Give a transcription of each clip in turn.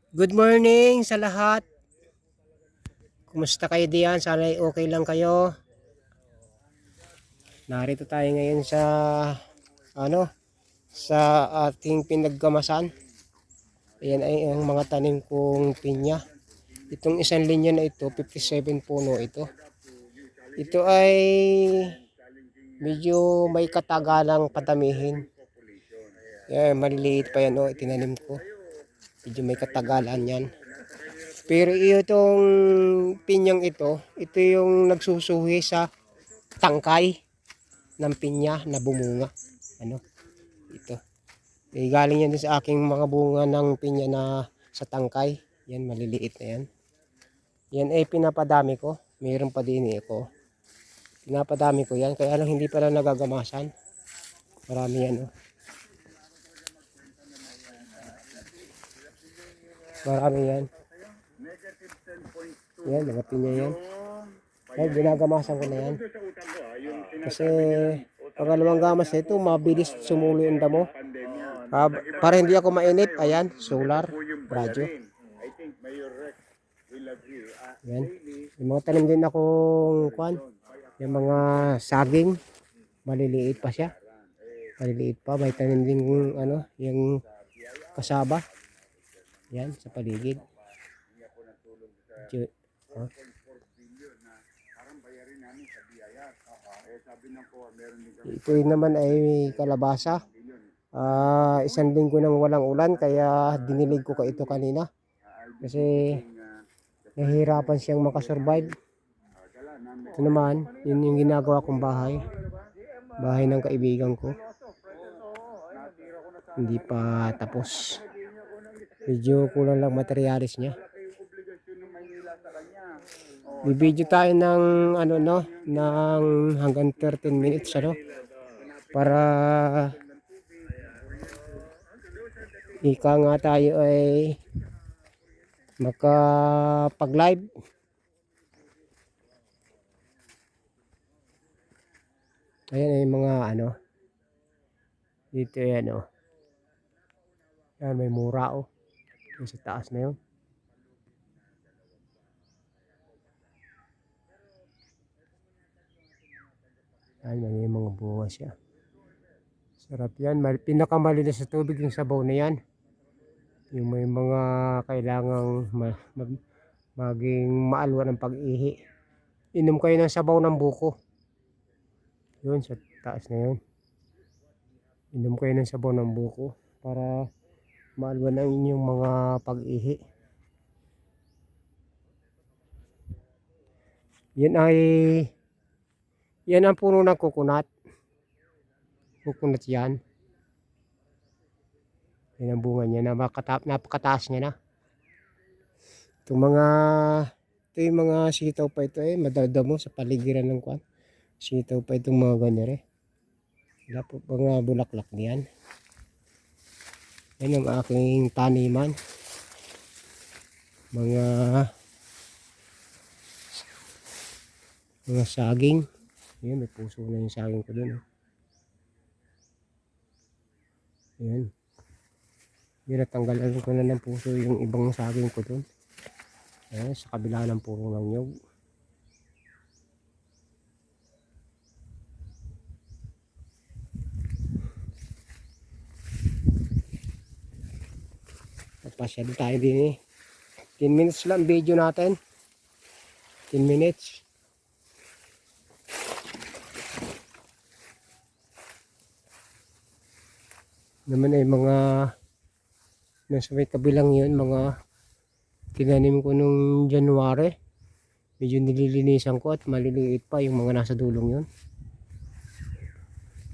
Good morning sa lahat. Kumusta kayo diyan? Sana ay okay lang kayo. Narito tayo ngayon sa ano, sa ating pinaggamasan. Ayan ay ang mga tanim kong pinya. Itong isang linya na ito, 57 puno ito. Ito ay medyo may katagalang patamihin. Ayan, maliliit pa yan, itinanim ko. Medyo may katagalan yan. Pero itong pinyang ito yung nagsusuhi sa tangkay ng pinya na bumunga. Ano? Ito. Galing yan din sa aking mga bunga ng pinya na sa tangkay. Yan, maliliit na yan. Yan ay pinapadami ko. Mayroon pa din ako. Pinapadami ko yan. Kaya lang hindi pala nagagamasan. Marami yan. Marami yan. Yan, mga pinya yan. Ay, ginagamasan ko na yan. Kasi pangalawang gamas na ito, mabilis sumulo yung damo. Para hindi ako mainip, ayan, solar, radyo. Yan. Yung mga tanim din akong kwan, yung mga saging, maliliit pa siya. Maliliit pa, may tanim din yung kasaba. Yan, sa paligid. Ito naman ay kalabasa. Isang linggo nang walang ulan kaya dinilig ko ito kanina. Kasi nahihirapan siyang makasurvive. Ito naman, yun yung ginagawa kong bahay. Bahay ng kaibigan ko. Hindi pa tapos. Medyo kulang lang materialis niya. Bibidyo tayo ng ng hanggang 13 minutes para ika nga tayo ay makapag-live. Ayan ay mga dito yan yan may mura yung sa taas na yun. Ayan, may mga bunga siya. Sarap yan. Pinakamalinis sa tubig yung sabaw na yan. Yung may mga kailangang maging maalwa ng pag-ihi. Inom kayo ng sabaw ng buko. Yun, sa taas na yun. Inom kayo ng sabaw ng buko para maalwa ng inyong mga pag-ihi. Yan ang puno ng coconut. Coconut yan. Yan ang bunga niya. Napakataas niya na. Ito yung mga sitaw pa ito madadamo sa paligiran ng kwan. Sitaw pa itong mga ganyan Wala po mga bulaklak niyan. Yan ang aking taniman. Mga saging. Yan, may puso na yung saging ko dun. Yan. Yan, natanggalan ko na ng puso yung ibang saging ko dun. Ayan, sa kabila ng puro ng nyog. Pasyado tayo din 10 minutes lang video natin. 10 minutes. Naman ay mga nasa may kabilang yun, mga tinanim ko nung January. Medyo nililinisan ko at maliliit pa yung mga nasa dulong yun.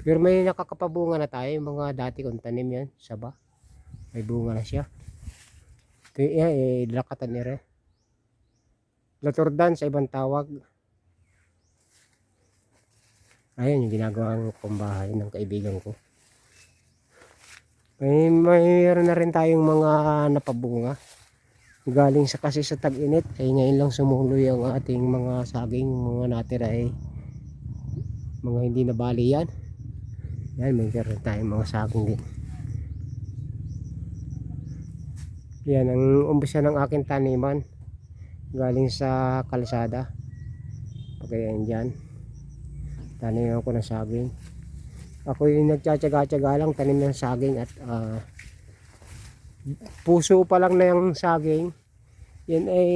Pero may nakakapabunga na tayo, yung mga dati kong tanim yan, saba. May bunga na siya. Ito yan, lakatan nire. Latordan sa ibang tawag. Ayan yung ginagawa kong bahay ng kaibigan ko. Mayroon na rin tayong mga napabunga. Galing kasi sa tag-init. Ngayon lang sumuloy ang ating mga saging. Mga natira mga hindi na bali yan. Yan, mayroon tayong mga saging din. Yan ang umpisa ng aking taniman. Galing sa kalsada. Pagayan dyan. Taniman ko ng saging. Ako yung nagtsatsaga-tsaga lang tanim ng saging at puso pa lang na yung saging. Yan ay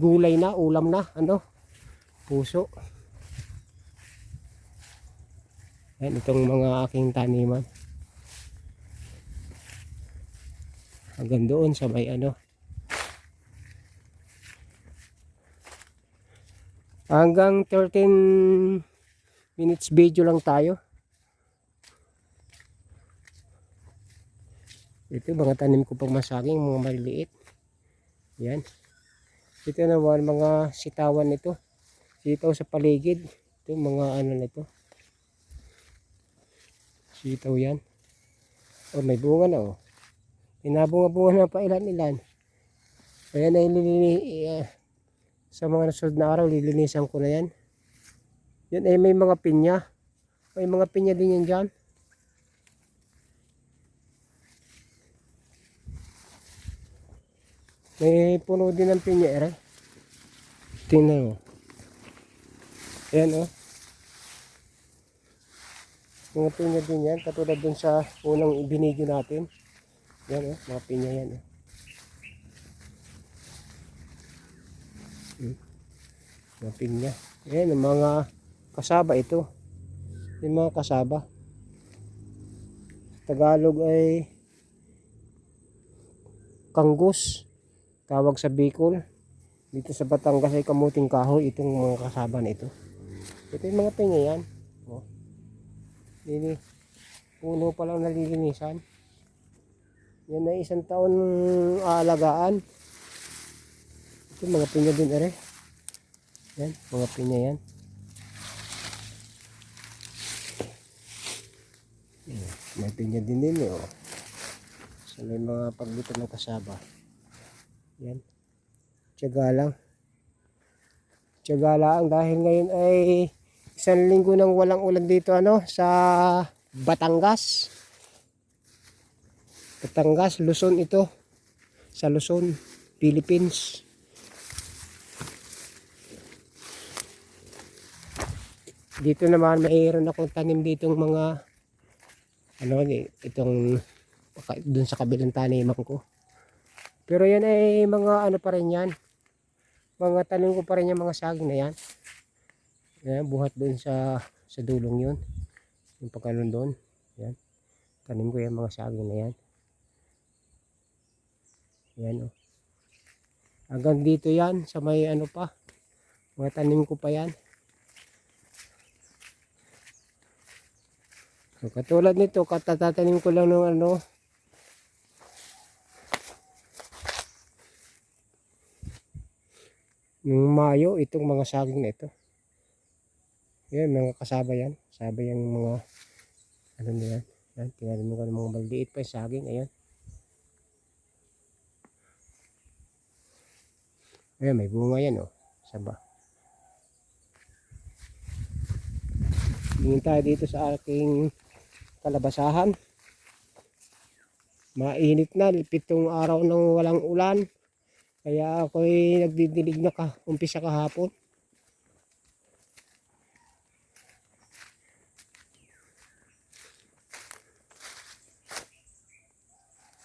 gulay na, ulam na, ano? Puso. Yan itong mga aking taniman. Hanggang doon sa may ano. Hanggang 13 minutes video lang tayo. Ito mga tanim ko pang masaging, mga maliliit. Yan. Ito naman mga sitawan nito. Sitaw sa paligid. Ito mga ano na ito. Sitaw yan. Oh, may bunga na oh. Pinabunga-bunga na pa ilan-ilan. Ayan ay sa mga nasunod na araw lilinisan ko na yan. Yan ay may mga pinya. May mga pinya din yan dyan. May puno din ng pinya ere. Tingnan mo. Ayan oh. Mga pinya din yan. Katulad dun sa unang ibinigyo natin. Yan oh. Mga pinya yan oh. Mga pinya. Ayan ang mga kasaba ito. Yung mga kasaba. Tagalog ay kanggus. Tawag sa Bicol. Dito sa Batangas ay kamuting kahoy. Itong mga kasaba na ito. Ito yung mga pinya yan. Oh. Puno pa lang nalilinisan. Yan ay 1 taon aalagaan. Ito mga pinya din ere. Yan, mga pinya yan. May pinya din din oh. So may mga paglito ng kasaba. Yan. Tiyaga lang. Tiyaga lang dahil ngayon ay 1 linggo nang walang ulan dito ano sa Batangas. Batangas, Luzon ito. Sa Luzon, Philippines. Dito naman mayroon akong tanim ditong mga ano itong dun sa kabilang taniman ko. Pero yan ay mga ano pa rin yan. Mga tanim ko pa rin yung mga saging na yan. Yan, buhat doon sa dulong yun. Yung pagkanon doon. Yan. Tanim ko yung mga saging na yan. Yan o. Hanggang dito yan. Sa may ano pa. Mga tanim ko pa yan. So, katulad nito, katatanim ko lang ng ano. Yung Mayo, itong mga saging na ito. Yan, mga kasaba yan. Kasaba yung mga ano na yan. Yan, tinanim ko ng mga maliliit pa yung saging. Ayan. Ayan, may bunga yan oh. Saba. Tingin tayo dito sa aking kalabasahan. Mainit na, 7 araw nang walang ulan. Kaya ako'y nagdidilig na umpisa kahapon.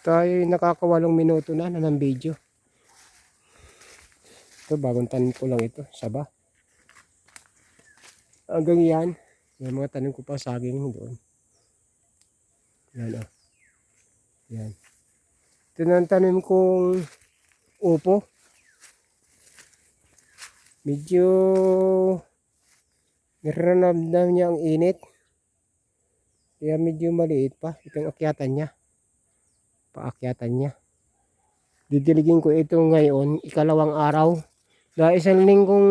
Tayo nakaka8 minuto na ng video. Ito bagong tanim ko lang ito, saba. Hanggang yan, may mga tanim ko pa saging doon. Yan o. Yan. Ito na ang tanim kong upo. Medyo nararamdam niya ang init. Kaya medyo maliit pa itong akyatan niya. Paakyatan niya. Didiligin ko ito ngayon, ikalawang araw. Dahil 1 linggong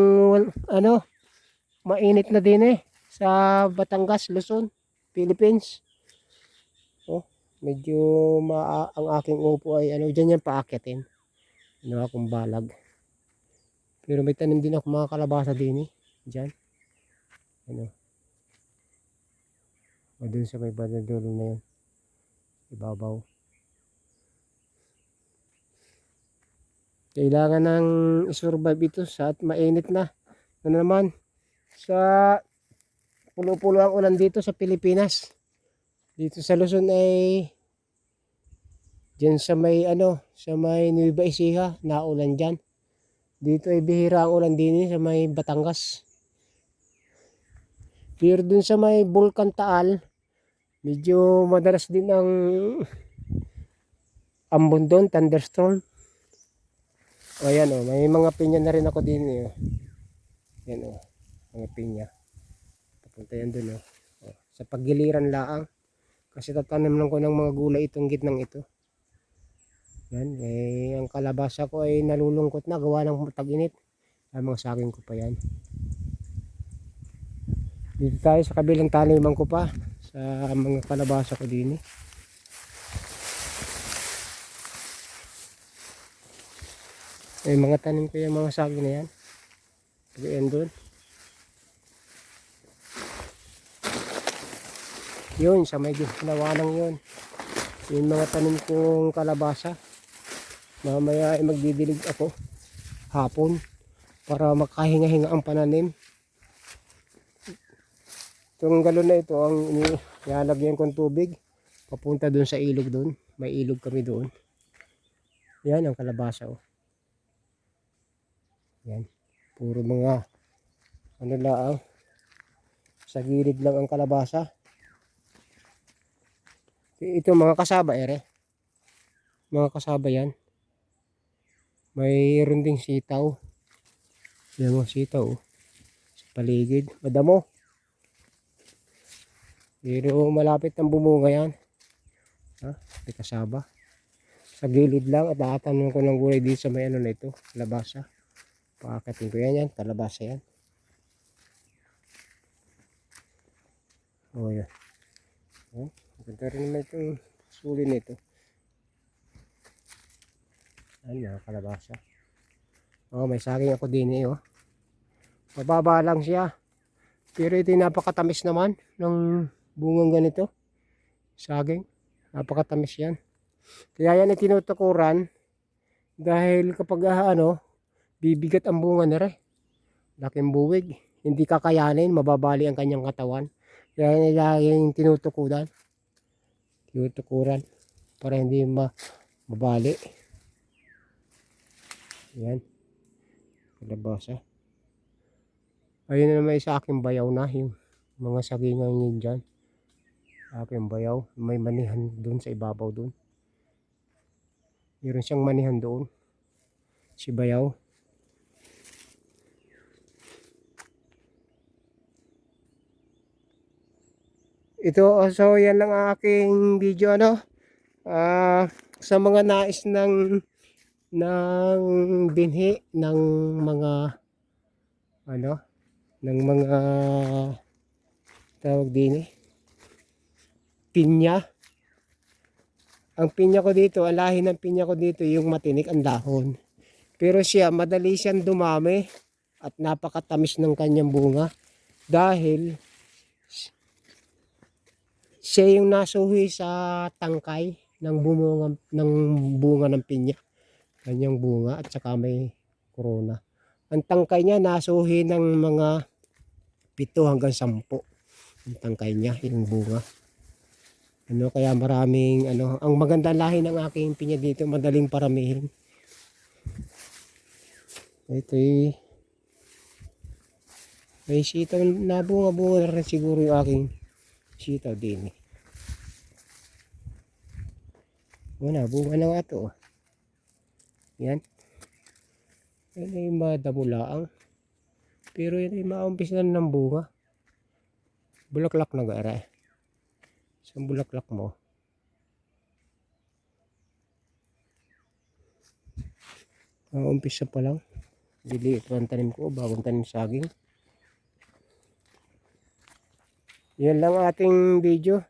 ano, mainit na din sa Batangas, Luzon, Philippines. Oh, medyo ang aking upo ay ano, diyan yan paakyatin. Ano akong balag. Pero may tanim din ako mga kalabasa din diyan. Ano. O dun sa may bandang dulo na yun. Ibabaw. Kailangan ng isurvive ito sa at mainit na. Ano naman, sa pulo-pulo ang ulan dito sa Pilipinas. Dito sa Luzon ay diyan sa may sa may Nueva Ecija, naulan diyan. Dito ay bihira ang ulan din sa may Batangas. Pero dun sa may Bulkan Taal, medyo madalas din ang ambon doon, thunderstorm. O yan may mga pinya na rin ako din Yan mga pinya. Papunta yan doon sa paggiliran laang. Kasi tatanim lang ko ng mga gulay itong gitnang ito. Yan, ang kalabasa ko ay nalulungkot na gawa ng tag-init. Ay mga saging ko pa yan. Dito tayo sa kabilang taniman ko pa sa mga kalabasa ko din May mga tanim ko yung mga saging na yan. Pagkain doon. Yun, sa may ginawa lang yun. Yung mga tanim kong kalabasa. Mamaya ay magdidilig ako hapon para makahinga-hinga ang pananim. Itong galon na ito ang ilalagyan kong tubig papunta doon sa ilog doon. May ilog kami doon. Yan ang kalabasa Yan. Puro mga lang sa gilid lang ang kalabasa. Ito mga kasaba Mga kasaba yan. Mayroon ding sitaw. Yan mga sitaw sa paligid. Madamo. Pero malapit ng bumunga yan. May kasaba. Sa gilid lang at tatanim ko ng gulay dito sa may na ito. Kalabasa. Pakakatin ko yan. Kalabasa yan. Yan. Maganda rin naman itong suli nito. Ayan, mga kalabasa. May saging ako din Mababa lang siya. Pero ito napakatamis naman ng bungang ganito. Saging. Napakatamis yan. Kaya yan ay tinutukuran. Dahil kapag bibigat ang bunga na rin. Laking buwig. Hindi kakayanin. Mababali ang kanyang katawan. Kaya yan ay laging tinutukuran. Para hindi mabali. Yan. Kalabasa. Ayun na naman sa aking bayaw na. Yung mga sagingan yun dyan. Aking bayaw. May manihan doon sa ibabaw doon. Meron siyang manihan doon. Si bayaw. Ito, so yan lang ang aking video sa mga nais ng binhi ng mga ng mga tawag din pinya. Ang pinya ko dito, ang lahi ng pinya ko dito yung matinik ang dahon. Pero siya, madali siyang dumami at napakatamis ng kanyang bunga dahil siya yung nasuhi sa tangkay ng bunga ng pinya. Kanyang bunga at saka may corona. Ang tangkay niya nasuhi ng mga 7 hanggang 10. Ang tangkay niya, yung bunga. Kaya maraming ang magandang lahi ng aking pinya dito, madaling paramihin. Ito may sitaw na bunga na rin siguro yung aking sitaw din bunga na nga ito yan ay madamo laang pero yan ay maumpis na ng bunga. Bulaklak na gara sa bulaklak mo maumpis na pa lang. Diliit ang tanim ko bagong tanim saging. Yan lang ating video.